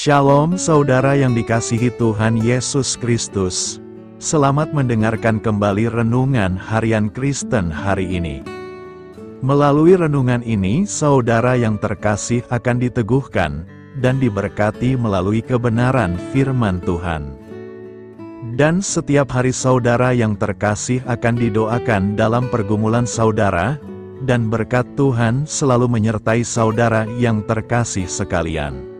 Shalom saudara yang dikasihi Tuhan Yesus Kristus. Selamat mendengarkan kembali renungan harian Kristen hari ini. Melalui renungan ini, saudara yang terkasih akan diteguhkan dan diberkati melalui kebenaran firman Tuhan. Dan setiap hari saudara yang terkasih akan didoakan dalam pergumulan saudara, dan berkat Tuhan selalu menyertai saudara yang terkasih sekalian.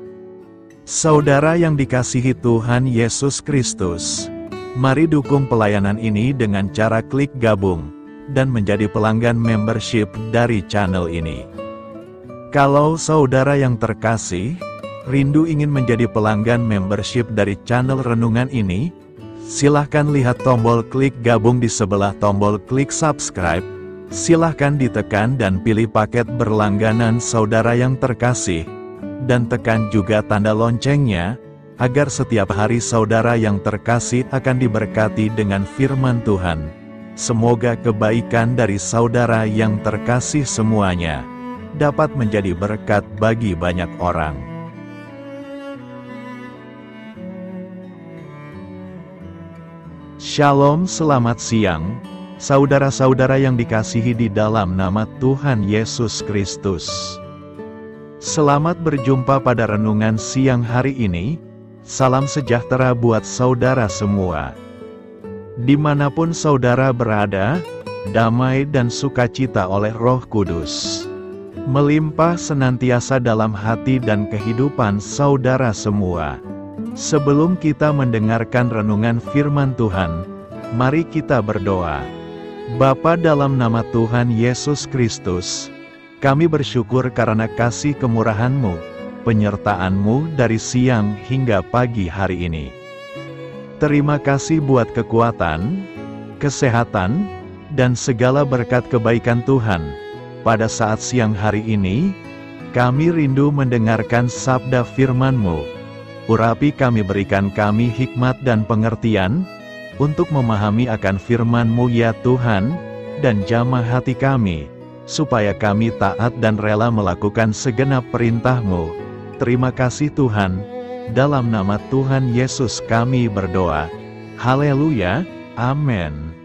Saudara yang dikasihi Tuhan Yesus Kristus, mari dukung pelayanan ini dengan cara klik gabung dan menjadi pelanggan membership dari channel ini. Kalau saudara yang terkasih, rindu ingin menjadi pelanggan membership dari channel renungan ini, silahkan lihat tombol klik gabung di sebelah tombol klik subscribe. Silahkan ditekan dan pilih paket berlangganan saudara yang terkasih, dan tekan juga tanda loncengnya, agar setiap hari saudara yang terkasih akan diberkati dengan firman Tuhan. Semoga kebaikan dari saudara yang terkasih semuanya dapat menjadi berkat bagi banyak orang. Shalom, selamat siang, saudara-saudara yang dikasihi di dalam nama Tuhan Yesus Kristus. Selamat berjumpa pada renungan siang hari ini. Salam sejahtera buat saudara semua. Dimanapun saudara berada, damai dan sukacita oleh Roh Kudus melimpah senantiasa dalam hati dan kehidupan saudara semua. Sebelum kita mendengarkan renungan firman Tuhan, mari kita berdoa. Bapa, dalam nama Tuhan Yesus Kristus, kami bersyukur karena kasih kemurahan-Mu, penyertaan-Mu dari siang hingga pagi hari ini. Terima kasih buat kekuatan, kesehatan, dan segala berkat kebaikan Tuhan. Pada saat siang hari ini, kami rindu mendengarkan sabda firman-Mu. Urapi kami, berikan kami hikmat dan pengertian, untuk memahami akan firman-Mu ya Tuhan, dan jamah hati kami, supaya kami taat dan rela melakukan segenap perintah-Mu. Terima kasih Tuhan, dalam nama Tuhan Yesus kami berdoa. Haleluya, amin.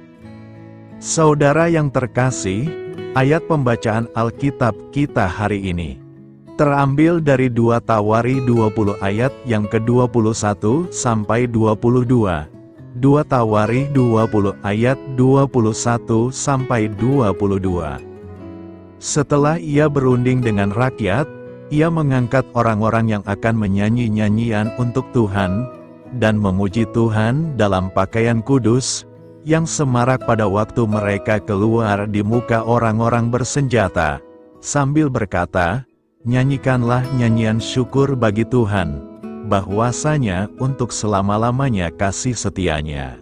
Saudara yang terkasih, ayat pembacaan Alkitab kita hari ini terambil dari 2 Tawari 20 ayat yang ke-21 sampai 22. 2 Tawari 20 ayat 21 sampai 22. Setelah ia berunding dengan rakyat, ia mengangkat orang-orang yang akan menyanyi nyanyian untuk Tuhan, dan memuji Tuhan dalam pakaian kudus, yang semarak pada waktu mereka keluar di muka orang-orang bersenjata, sambil berkata, "Nyanyikanlah nyanyian syukur bagi Tuhan, bahwasanya untuk selama-lamanya kasih setianya."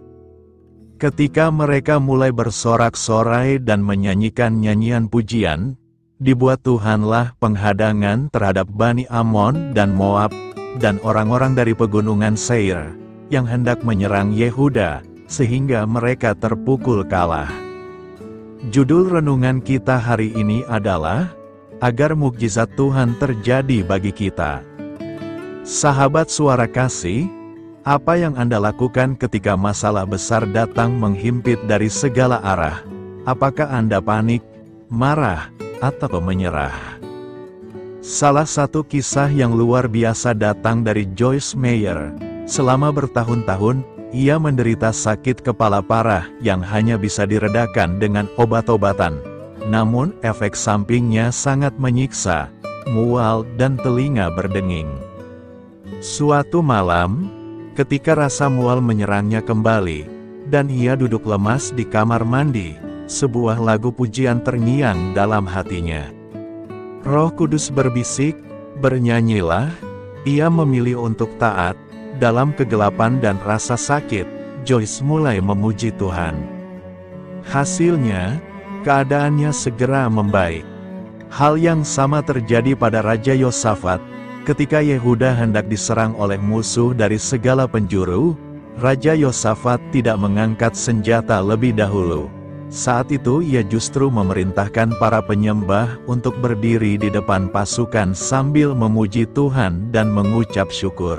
Ketika mereka mulai bersorak-sorai dan menyanyikan nyanyian pujian, dibuat Tuhanlah penghadangan terhadap Bani Amon dan Moab, dan orang-orang dari pegunungan Seir, yang hendak menyerang Yehuda, sehingga mereka terpukul kalah. Judul renungan kita hari ini adalah, agar mukjizat Tuhan terjadi bagi kita. Sahabat suara kasih, apa yang Anda lakukan ketika masalah besar datang menghimpit dari segala arah? Apakah Anda panik, marah, atau menyerah? Salah satu kisah yang luar biasa datang dari Joyce Meyer. Selama bertahun-tahun, ia menderita sakit kepala parah yang hanya bisa diredakan dengan obat-obatan. Namun, efek sampingnya sangat menyiksa, mual dan telinga berdenging. Suatu malam, ketika rasa mual menyerangnya kembali, dan ia duduk lemas di kamar mandi, sebuah lagu pujian terngiang dalam hatinya. Roh Kudus berbisik, "Bernyanyilah." Ia memilih untuk taat. Dalam kegelapan dan rasa sakit, Joyce mulai memuji Tuhan. Hasilnya, keadaannya segera membaik. Hal yang sama terjadi pada Raja Yosafat. Ketika Yehuda hendak diserang oleh musuh dari segala penjuru, Raja Yosafat tidak mengangkat senjata lebih dahulu. Saat itu ia justru memerintahkan para penyembah untuk berdiri di depan pasukan sambil memuji Tuhan dan mengucap syukur.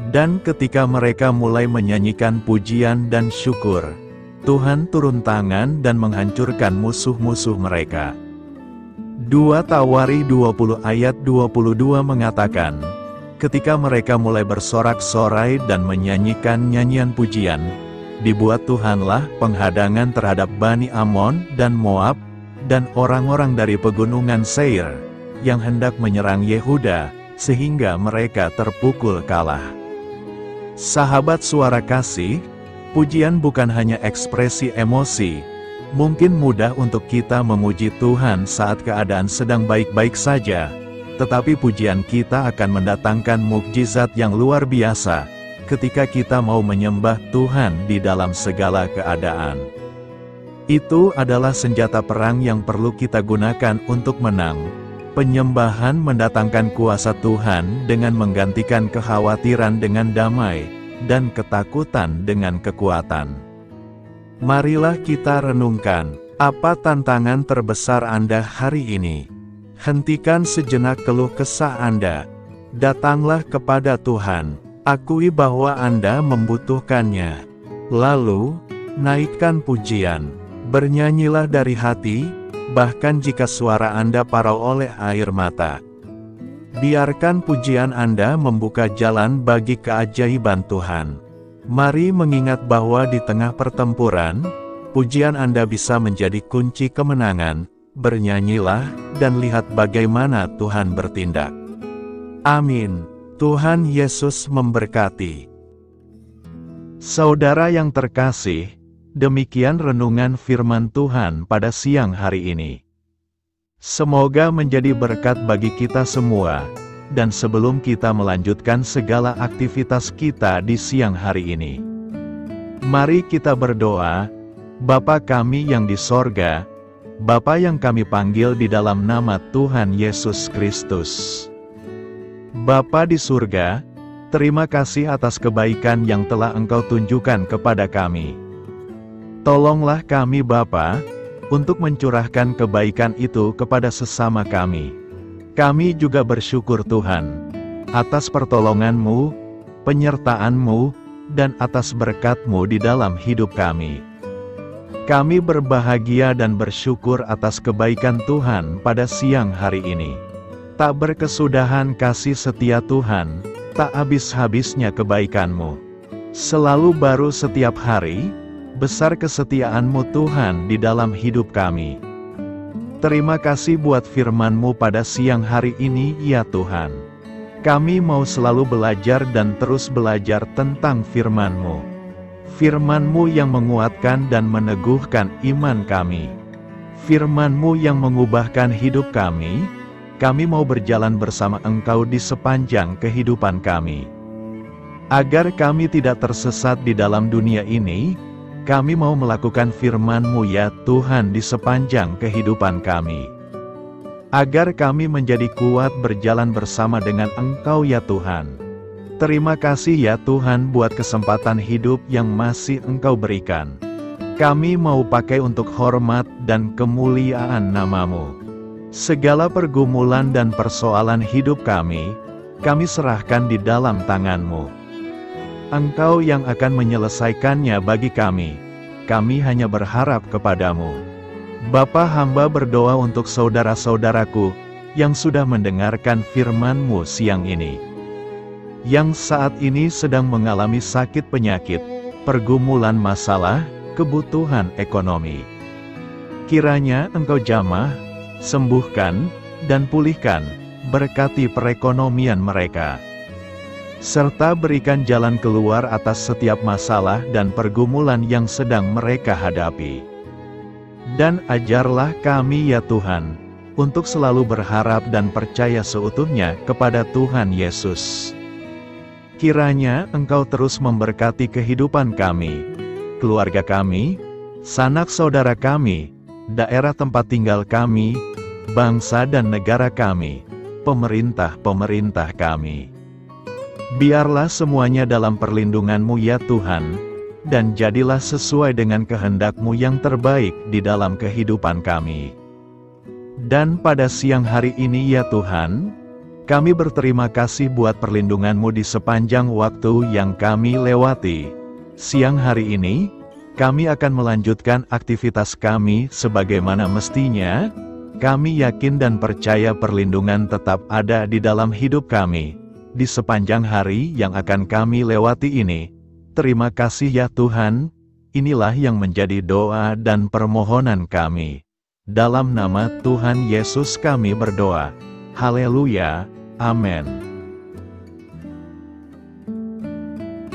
Dan ketika mereka mulai menyanyikan pujian dan syukur, Tuhan turun tangan dan menghancurkan musuh-musuh mereka. 2 Tawari 20 ayat 22 mengatakan, ketika mereka mulai bersorak-sorai dan menyanyikan nyanyian pujian, dibuat Tuhanlah penghadangan terhadap Bani Amon dan Moab, dan orang-orang dari pegunungan Seir, yang hendak menyerang Yehuda, sehingga mereka terpukul kalah. Sahabat suara kasih, pujian bukan hanya ekspresi emosi. Mungkin mudah untuk kita memuji Tuhan saat keadaan sedang baik-baik saja, tetapi pujian kita akan mendatangkan mukjizat yang luar biasa ketika kita mau menyembah Tuhan di dalam segala keadaan. Itu adalah senjata perang yang perlu kita gunakan untuk menang. Penyembahan mendatangkan kuasa Tuhan dengan menggantikan kekhawatiran dengan damai, dan ketakutan dengan kekuatan. Marilah kita renungkan, apa tantangan terbesar Anda hari ini? Hentikan sejenak keluh kesah Anda. Datanglah kepada Tuhan. Akui bahwa Anda membutuhkannya. Lalu, naikkan pujian. Bernyanyilah dari hati, bahkan jika suara Anda parau oleh air mata. Biarkan pujian Anda membuka jalan bagi keajaiban Tuhan. Mari mengingat bahwa di tengah pertempuran, pujian Anda bisa menjadi kunci kemenangan. Bernyanyilah, dan lihat bagaimana Tuhan bertindak. Amin. Tuhan Yesus memberkati. Saudara yang terkasih, demikian renungan firman Tuhan pada siang hari ini. Semoga menjadi berkat bagi kita semua, dan sebelum kita melanjutkan segala aktivitas kita di siang hari ini, mari kita berdoa. Bapa kami yang di sorga, Bapa yang kami panggil di dalam nama Tuhan Yesus Kristus. Bapa di surga, terima kasih atas kebaikan yang telah Engkau tunjukkan kepada kami. Tolonglah kami Bapa, untuk mencurahkan kebaikan itu kepada sesama kami. Kami juga bersyukur Tuhan, atas pertolongan-Mu, penyertaan-Mu, dan atas berkat-Mu di dalam hidup kami. Kami berbahagia dan bersyukur atas kebaikan Tuhan pada siang hari ini. Tak berkesudahan kasih setia Tuhan, tak habis-habisnya kebaikan-Mu. Selalu baru setiap hari, besar kesetiaan-Mu Tuhan di dalam hidup kami. Terima kasih buat firman-Mu pada siang hari ini ya Tuhan. Kami mau selalu belajar dan terus belajar tentang firman-Mu. Firman-Mu yang menguatkan dan meneguhkan iman kami. Firman-Mu yang mengubahkan hidup kami. Kami mau berjalan bersama Engkau di sepanjang kehidupan kami. Agar kami tidak tersesat di dalam dunia ini, kami mau melakukan firman-Mu ya Tuhan di sepanjang kehidupan kami. Agar kami menjadi kuat berjalan bersama dengan Engkau ya Tuhan. Terima kasih ya Tuhan buat kesempatan hidup yang masih Engkau berikan. Kami mau pakai untuk hormat dan kemuliaan nama-Mu. Segala pergumulan dan persoalan hidup kami serahkan di dalam tangan-Mu. Engkau yang akan menyelesaikannya bagi kami. Kami hanya berharap kepada-Mu. Bapa, hamba berdoa untuk saudara-saudaraku yang sudah mendengarkan firman-Mu siang ini. Yang saat ini sedang mengalami sakit penyakit, pergumulan masalah, kebutuhan ekonomi. Kiranya Engkau jamah, sembuhkan, dan pulihkan, berkati perekonomian mereka. Serta berikan jalan keluar atas setiap masalah dan pergumulan yang sedang mereka hadapi. Dan ajarlah kami ya Tuhan, untuk selalu berharap dan percaya seutuhnya kepada Tuhan Yesus. Kiranya Engkau terus memberkati kehidupan kami, keluarga kami, sanak saudara kami, daerah tempat tinggal kami, bangsa dan negara kami, pemerintah-pemerintah kami. Biarlah semuanya dalam perlindungan-Mu ya Tuhan, dan jadilah sesuai dengan kehendak-Mu yang terbaik di dalam kehidupan kami. Dan pada siang hari ini ya Tuhan, kami berterima kasih buat perlindungan-Mu di sepanjang waktu yang kami lewati. Siang hari ini, kami akan melanjutkan aktivitas kami sebagaimana mestinya. Kami yakin dan percaya perlindungan tetap ada di dalam hidup kami di sepanjang hari yang akan kami lewati ini. Terima kasih ya Tuhan, inilah yang menjadi doa dan permohonan kami. Dalam nama Tuhan Yesus kami berdoa. Haleluya, amin.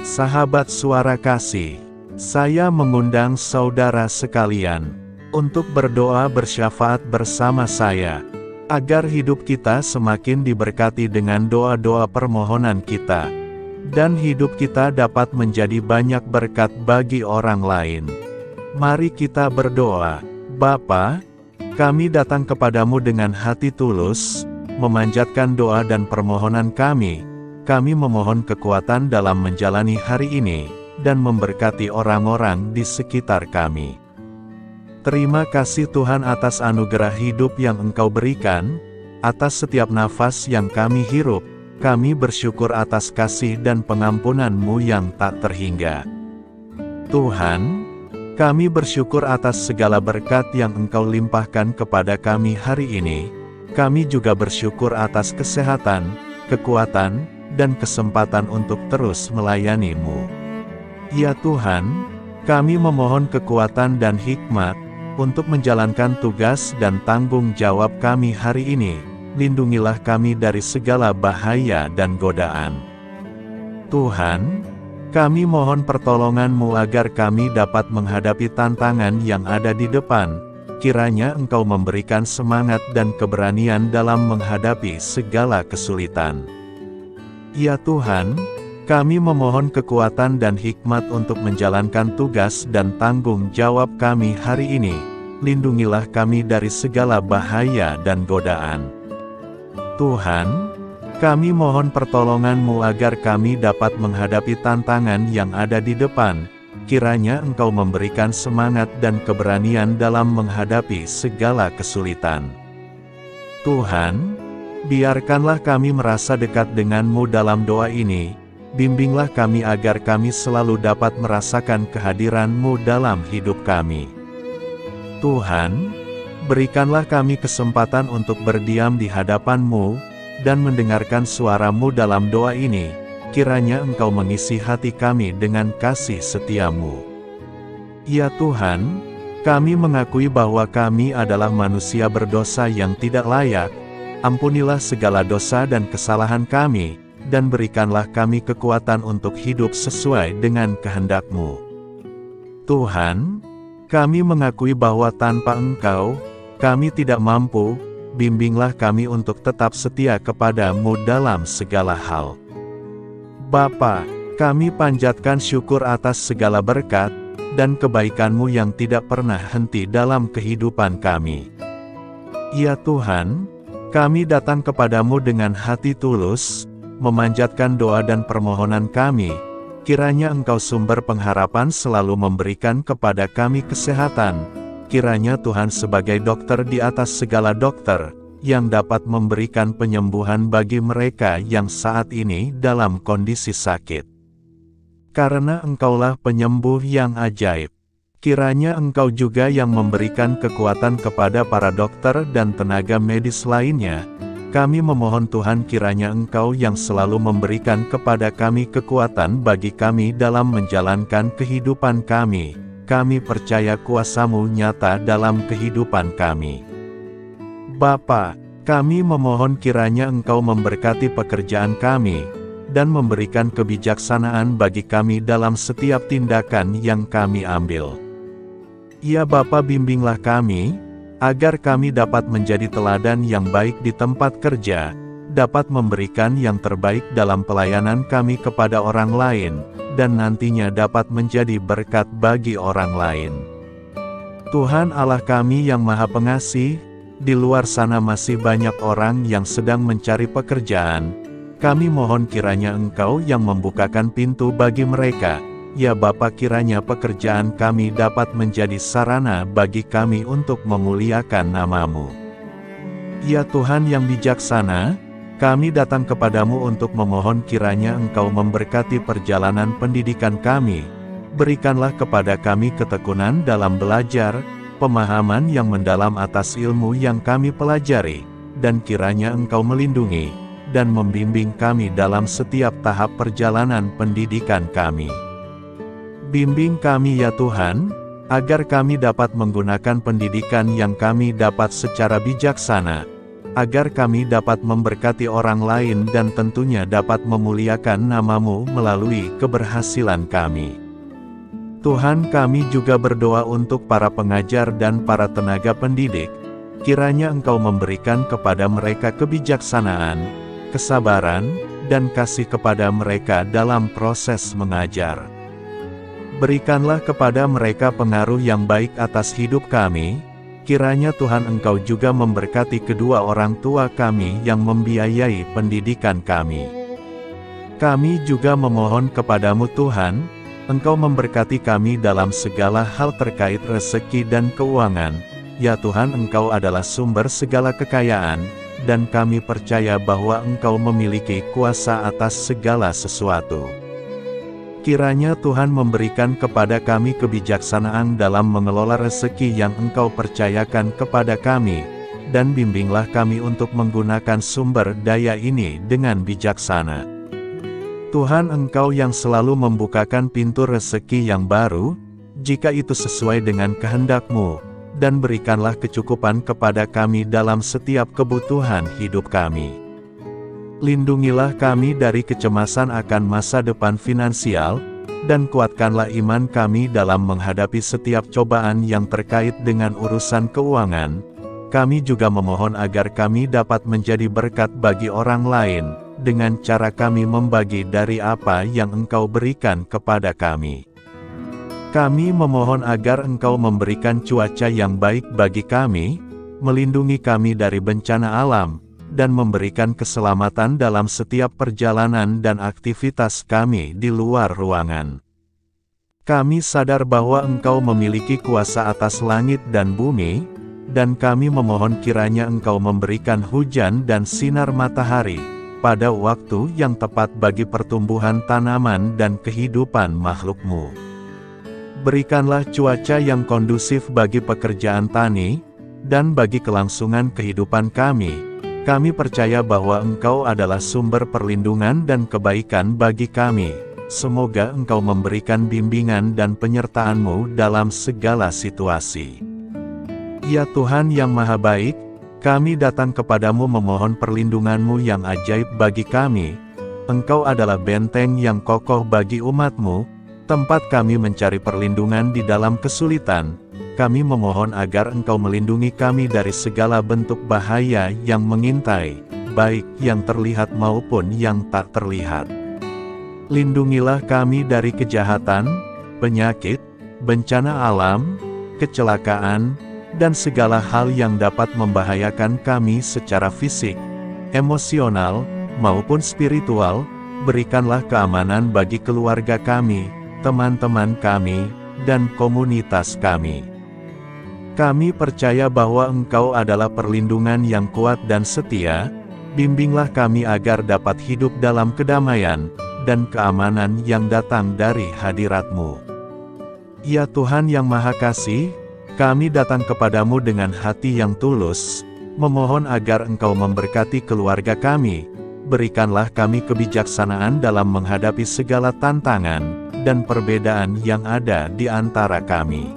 Sahabat Suara Kasih, saya mengundang saudara sekalian untuk berdoa bersyafaat bersama saya, agar hidup kita semakin diberkati dengan doa-doa permohonan kita, dan hidup kita dapat menjadi banyak berkat bagi orang lain. Mari kita berdoa. Bapa, kami datang kepadamu dengan hati tulus, memanjatkan doa dan permohonan kami. Kami memohon kekuatan dalam menjalani hari ini, dan memberkati orang-orang di sekitar kami. Terima kasih Tuhan atas anugerah hidup yang Engkau berikan, atas setiap nafas yang kami hirup. Kami bersyukur atas kasih dan pengampunan-Mu yang tak terhingga. Tuhan, kami bersyukur atas segala berkat yang Engkau limpahkan kepada kami hari ini. Kami juga bersyukur atas kesehatan, kekuatan, dan kesempatan untuk terus melayani-Mu. Ya Tuhan, kami memohon kekuatan dan hikmat untuk menjalankan tugas dan tanggung jawab kami hari ini. Lindungilah kami dari segala bahaya dan godaan. Tuhan, kami mohon pertolongan-Mu agar kami dapat menghadapi tantangan yang ada di depan. Kiranya Engkau memberikan semangat dan keberanian dalam menghadapi segala kesulitan. Ya Tuhan, kami memohon kekuatan dan hikmat untuk menjalankan tugas dan tanggung jawab kami hari ini. Lindungilah kami dari segala bahaya dan godaan. Tuhan, kami mohon pertolongan-Mu agar kami dapat menghadapi tantangan yang ada di depan. Kiranya Engkau memberikan semangat dan keberanian dalam menghadapi segala kesulitan. Tuhan, biarkanlah kami merasa dekat dengan-Mu dalam doa ini. Bimbinglah kami agar kami selalu dapat merasakan kehadiran-Mu dalam hidup kami. Tuhan, berikanlah kami kesempatan untuk berdiam di hadapan-Mu, dan mendengarkan suara-Mu dalam doa ini. Kiranya Engkau mengisi hati kami dengan kasih setia-Mu. Ya Tuhan, kami mengakui bahwa kami adalah manusia berdosa yang tidak layak. Ampunilah segala dosa dan kesalahan kami, dan berikanlah kami kekuatan untuk hidup sesuai dengan kehendak-Mu. Tuhan, kami mengakui bahwa tanpa Engkau, kami tidak mampu. Bimbinglah kami untuk tetap setia kepada-Mu dalam segala hal. Bapa, kami panjatkan syukur atas segala berkat dan kebaikan-Mu yang tidak pernah henti dalam kehidupan kami. Ya Tuhan, kami datang kepadamu dengan hati tulus, memanjatkan doa dan permohonan kami. Kiranya Engkau sumber pengharapan selalu memberikan kepada kami kesehatan. Kiranya Tuhan sebagai dokter di atas segala dokter, yang dapat memberikan penyembuhan bagi mereka yang saat ini dalam kondisi sakit. Karena Engkaulah penyembuh yang ajaib. Kiranya Engkau juga yang memberikan kekuatan kepada para dokter dan tenaga medis lainnya. Kami memohon Tuhan, kiranya Engkau yang selalu memberikan kepada kami kekuatan bagi kami dalam menjalankan kehidupan kami. Kami percaya kuasa-Mu nyata dalam kehidupan kami. Bapa, kami memohon kiranya Engkau memberkati pekerjaan kami, dan memberikan kebijaksanaan bagi kami dalam setiap tindakan yang kami ambil. Ya Bapa, bimbinglah kami, agar kami dapat menjadi teladan yang baik di tempat kerja, dapat memberikan yang terbaik dalam pelayanan kami kepada orang lain, dan nantinya dapat menjadi berkat bagi orang lain. Tuhan Allah kami yang Maha Pengasih, di luar sana masih banyak orang yang sedang mencari pekerjaan. Kami mohon kiranya Engkau yang membukakan pintu bagi mereka, Ya Bapa, kiranya pekerjaan kami dapat menjadi sarana bagi kami untuk memuliakan nama-Mu. Ya Tuhan yang bijaksana, kami datang kepadamu untuk memohon kiranya Engkau memberkati perjalanan pendidikan kami. Berikanlah kepada kami ketekunan dalam belajar, pemahaman yang mendalam atas ilmu yang kami pelajari, dan kiranya Engkau melindungi dan membimbing kami dalam setiap tahap perjalanan pendidikan kami. Bimbing kami ya Tuhan, agar kami dapat menggunakan pendidikan yang kami dapat secara bijaksana, agar kami dapat memberkati orang lain dan tentunya dapat memuliakan nama-Mu melalui keberhasilan kami. Tuhan, kami juga berdoa untuk para pengajar dan para tenaga pendidik, kiranya Engkau memberikan kepada mereka kebijaksanaan, kesabaran, dan kasih kepada mereka dalam proses mengajar. Berikanlah kepada mereka pengaruh yang baik atas hidup kami. Kiranya Tuhan Engkau juga memberkati kedua orang tua kami yang membiayai pendidikan kami. Kami juga memohon kepadamu Tuhan, Engkau memberkati kami dalam segala hal terkait rezeki dan keuangan. Ya Tuhan, Engkau adalah sumber segala kekayaan, dan kami percaya bahwa Engkau memiliki kuasa atas segala sesuatu. Kiranya Tuhan memberikan kepada kami kebijaksanaan dalam mengelola rezeki yang Engkau percayakan kepada kami, dan bimbinglah kami untuk menggunakan sumber daya ini dengan bijaksana. Tuhan, Engkau yang selalu membukakan pintu rezeki yang baru, jika itu sesuai dengan kehendak-Mu, dan berikanlah kecukupan kepada kami dalam setiap kebutuhan hidup kami. Lindungilah kami dari kecemasan akan masa depan finansial, dan kuatkanlah iman kami dalam menghadapi setiap cobaan yang terkait dengan urusan keuangan. Kami juga memohon agar kami dapat menjadi berkat bagi orang lain, dengan cara kami membagi dari apa yang Engkau berikan kepada kami. Kami memohon agar Engkau memberikan cuaca yang baik bagi kami, melindungi kami dari bencana alam, dan memberikan keselamatan dalam setiap perjalanan dan aktivitas kami di luar ruangan. Kami sadar bahwa Engkau memiliki kuasa atas langit dan bumi, dan kami memohon kiranya Engkau memberikan hujan dan sinar matahari pada waktu yang tepat bagi pertumbuhan tanaman dan kehidupan makhluk-Mu. Berikanlah cuaca yang kondusif bagi pekerjaan tani, dan bagi kelangsungan kehidupan kami. Kami percaya bahwa Engkau adalah sumber perlindungan dan kebaikan bagi kami. Semoga Engkau memberikan bimbingan dan penyertaan-Mu dalam segala situasi. Ya Tuhan yang Maha Baik, kami datang kepadamu memohon perlindungan-Mu yang ajaib bagi kami. Engkau adalah benteng yang kokoh bagi umat-Mu, tempat kami mencari perlindungan di dalam kesulitan. Kami memohon agar Engkau melindungi kami dari segala bentuk bahaya yang mengintai, baik yang terlihat maupun yang tak terlihat. Lindungilah kami dari kejahatan, penyakit, bencana alam, kecelakaan, dan segala hal yang dapat membahayakan kami secara fisik, emosional, maupun spiritual. Berikanlah keamanan bagi keluarga kami, teman-teman kami, dan komunitas kami. Kami percaya bahwa Engkau adalah perlindungan yang kuat dan setia. Bimbinglah kami agar dapat hidup dalam kedamaian dan keamanan yang datang dari hadirat-Mu. Ya Tuhan yang Maha Kasih, kami datang kepadamu dengan hati yang tulus, memohon agar Engkau memberkati keluarga kami. Berikanlah kami kebijaksanaan dalam menghadapi segala tantangan dan perbedaan yang ada di antara kami.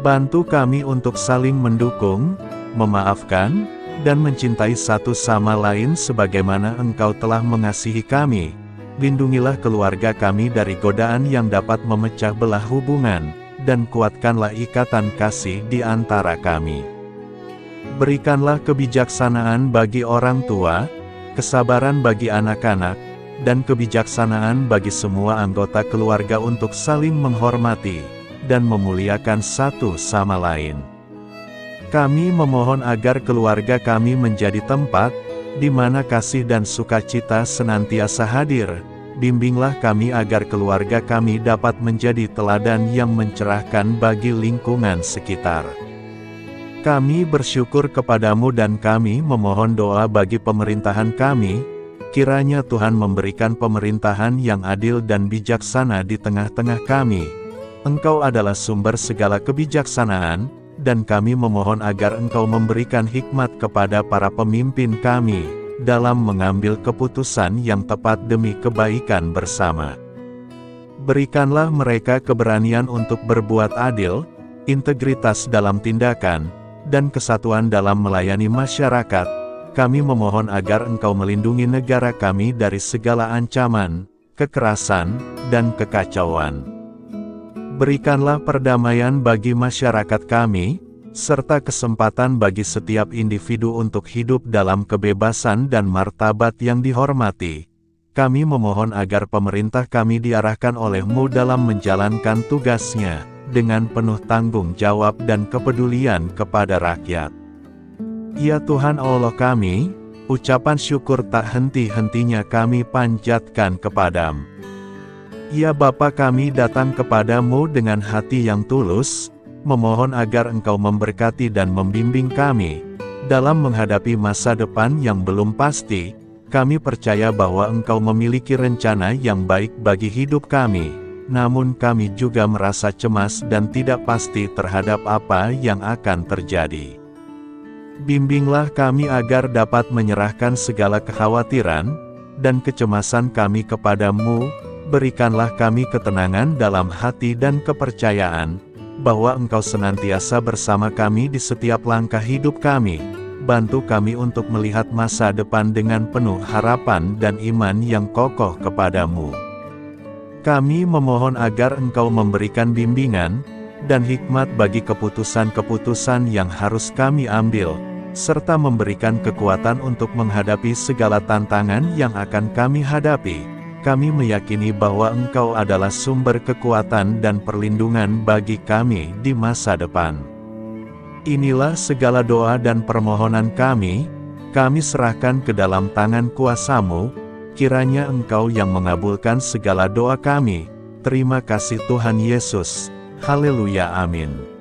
Bantu kami untuk saling mendukung, memaafkan, dan mencintai satu sama lain sebagaimana Engkau telah mengasihi kami. Lindungilah keluarga kami dari godaan yang dapat memecah belah hubungan, dan kuatkanlah ikatan kasih di antara kami. Berikanlah kebijaksanaan bagi orang tua, kesabaran bagi anak-anak, dan kebijaksanaan bagi semua anggota keluarga untuk saling menghormati dan memuliakan satu sama lain. Kami memohon agar keluarga kami menjadi tempat di mana kasih dan sukacita senantiasa hadir, bimbinglah kami agar keluarga kami dapat menjadi teladan yang mencerahkan bagi lingkungan sekitar. Kami bersyukur kepadamu dan kami memohon doa bagi pemerintahan kami, kiranya Tuhan memberikan pemerintahan yang adil dan bijaksana di tengah-tengah kami. Engkau adalah sumber segala kebijaksanaan, dan kami memohon agar Engkau memberikan hikmat kepada para pemimpin kami, dalam mengambil keputusan yang tepat demi kebaikan bersama. Berikanlah mereka keberanian untuk berbuat adil, integritas dalam tindakan, dan kesatuan dalam melayani masyarakat. Kami memohon agar Engkau melindungi negara kami dari segala ancaman, kekerasan, dan kekacauan. Berikanlah perdamaian bagi masyarakat kami, serta kesempatan bagi setiap individu untuk hidup dalam kebebasan dan martabat yang dihormati. Kami memohon agar pemerintah kami diarahkan oleh-Mu dalam menjalankan tugasnya, dengan penuh tanggung jawab dan kepedulian kepada rakyat. Ya Tuhan Allah kami, ucapan syukur tak henti-hentinya kami panjatkan kepadamu. Ya Bapa, kami datang kepadamu dengan hati yang tulus, memohon agar Engkau memberkati dan membimbing kami, dalam menghadapi masa depan yang belum pasti. Kami percaya bahwa Engkau memiliki rencana yang baik bagi hidup kami, namun kami juga merasa cemas dan tidak pasti terhadap apa yang akan terjadi. Bimbinglah kami agar dapat menyerahkan segala kekhawatiran dan kecemasan kami kepadamu. Berikanlah kami ketenangan dalam hati dan kepercayaan bahwa Engkau senantiasa bersama kami di setiap langkah hidup kami. Bantu kami untuk melihat masa depan dengan penuh harapan dan iman yang kokoh kepadamu. Kami memohon agar Engkau memberikan bimbingan dan hikmat bagi keputusan-keputusan yang harus kami ambil, serta memberikan kekuatan untuk menghadapi segala tantangan yang akan kami hadapi. Kami meyakini bahwa Engkau adalah sumber kekuatan dan perlindungan bagi kami di masa depan. Inilah segala doa dan permohonan kami serahkan ke dalam tangan kuasa-Mu, kiranya Engkau yang mengabulkan segala doa kami. Terima kasih Tuhan Yesus. Haleluya, amin.